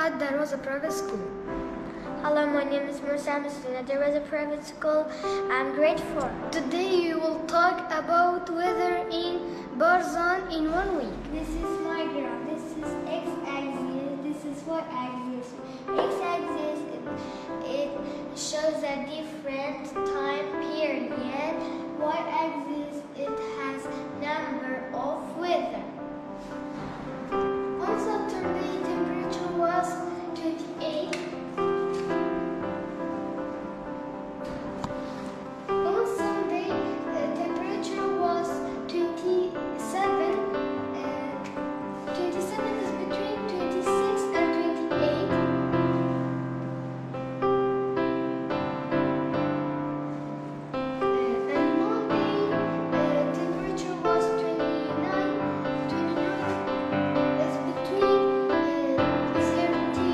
at the Rosa Private School. Hello, my name is Musa. I'm a student at the Rosa Private School. I'm grade 4. Today we will talk about weather in Barzan in 1 week. This is my graph. This is x-axis. This is y-axis. X-axis, it shows a different time period. Y-axis, it has number of weather. On Saturday, temperature was 28. On Sunday, temperature was 27. 27 is between 26 and 28. And Monday, temperature was 29. 29 is between 30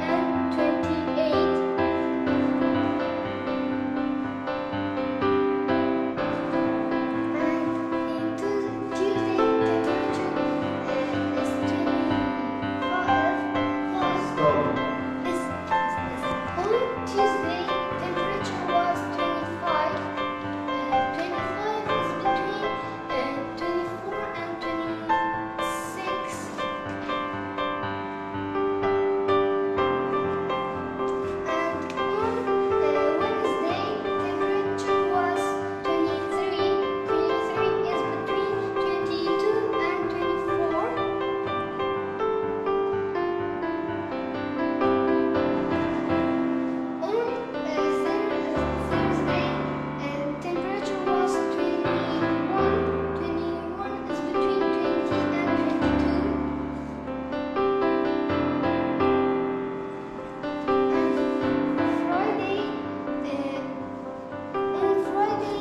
and 28. And in Tuesday, temperature is 25. On Tuesday, temperature was 25. 25 is between 24 and 26. And on Wednesday, temperature was 23. 23 is between 22 and 24. On Thursday, temperature was 21. 21 is between 20 and 22. On Friday,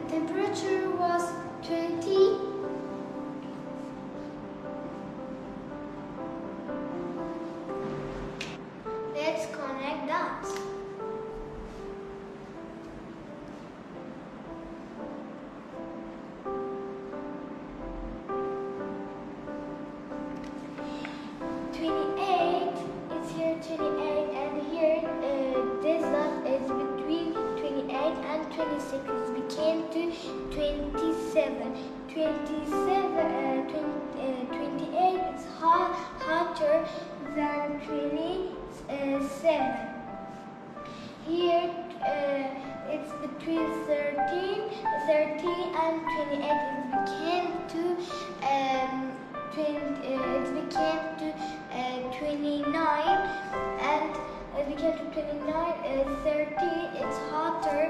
temperature was 20. Let's connect dots. It's here 28, and here this dot is between 28 and 26. It became to 27. 28 is hotter than 27. Here it's between 13 and 28. It became to 29, and it became to 29. 30 it's hotter